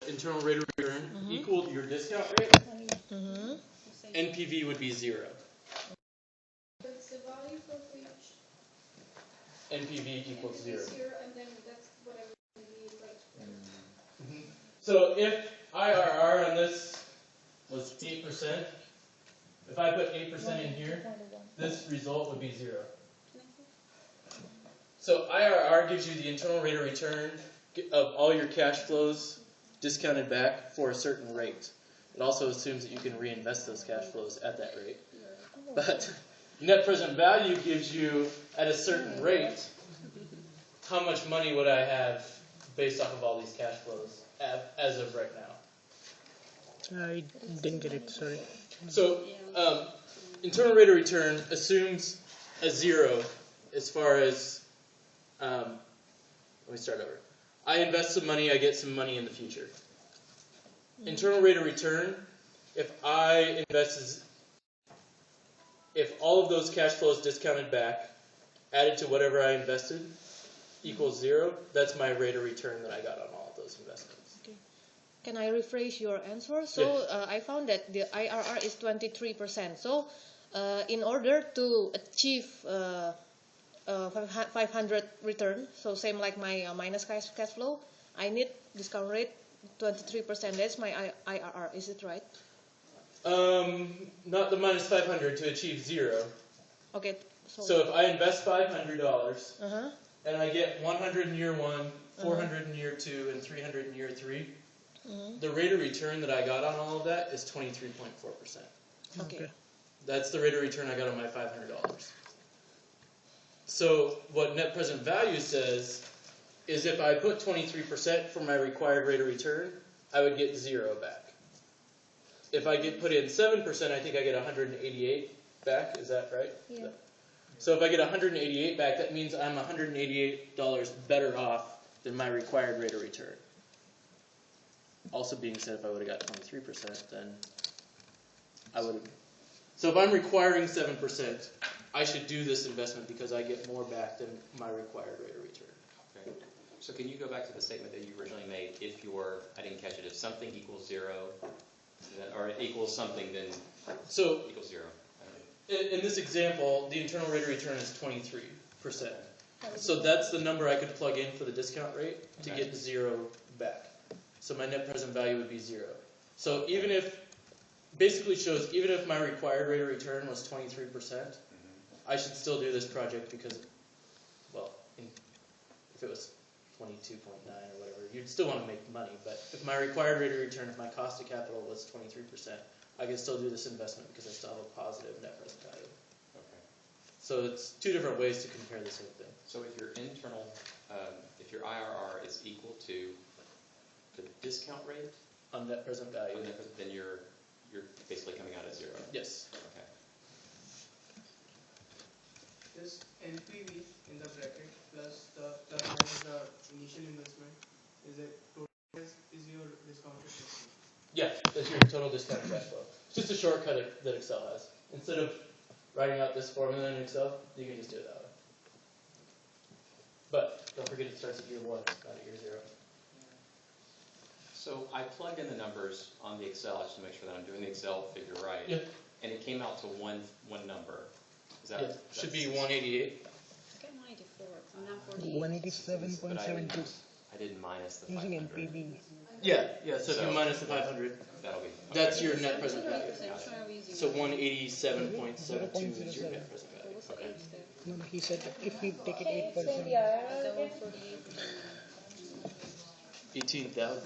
internal rate of return equaled your discount rate, NPV would be 0. That's the value for each. NPV equals 0. And then that's whatever the rate. So if IRR on this was 8%, if I put 8% in here, this result would be 0. So IRR gives you the internal rate of return of all your cash flows discounted back for a certain rate. It also assumes that you can reinvest those cash flows at that rate. But net present value gives you, at a certain rate, how much money would I have based off of all these cash flows as of right now. I didn't get it, sorry. So internal rate of return assumes a 0 as far as, let me start over. I invest some money, I get some money in the future. Internal rate of return, if all of those cash flows discounted back, added to whatever I invested, equals 0, that's my rate of return that I got on all of those investments. Okay. Can I rephrase your answer? So I found that the IRR is 23%. So in order to achieve 500 return, so same like my minus cash flow, I need discount rate 23%. That's my IRR. Is it right? Not the minus 500 to achieve 0. Okay. So if I invest $500 and I get 100 in year 1, 400 in year 2, and 300 in year 3, the rate of return that I got on all of that is 23.4%. Okay. That's the rate of return I got on my $500. So what net present value says is if I put 23% for my required rate of return, I would get 0 back. If I put in 7%, I think I get 188 back. Is that right? Yeah. So if I get 188 back, that means I'm $188 better off than my required rate of return. Also being said, if I would have got 23%, then I would have. So if I'm requiring 7%, I should do this investment because I get more back than my required rate of return. Okay. So can you go back to the statement that you originally made? If your, I didn't catch it, if something equals 0, or it equals something, then equals 0. In this example, the internal rate of return is 23%. So that's the number I could plug in for the discount rate to get 0 back. So my net present value would be 0. So even if, basically shows, even if my required rate of return was 23%, I should still do this project because, well, if it was 22.9 or whatever, you'd still want to make money. But if my required rate of return, if my cost of capital was 23%, I can still do this investment because I still have a positive net present value. Okay. So it's two different ways to compare the same thing. So if your internal, if your IRR is equal to the discount rate On net present value. then you're basically coming out at 0. Yes. Okay. This NPV in the bracket plus the minus the initial investment is your discounted cash flow. Yeah, that's your total discounted cash flow. It's just a shortcut that Excel has. Instead of writing out this formula in Excel, you can just do it that way. But don't forget it starts at year 1, not at year 0. So I plugged in the numbers on the Excel just to make sure that I'm doing the Excel figure right. Yeah. And it came out to one number. Is that Should be 188. Get 184. I'm not 48. 187.72. I didn't minus the Using 500. NPV. Yeah. So if you minus the 500, That'll be. that's your net present value. So So 187.72 is your net present value. what's the age there? No, he said that if we take it 8%. Is that 148? 18,000.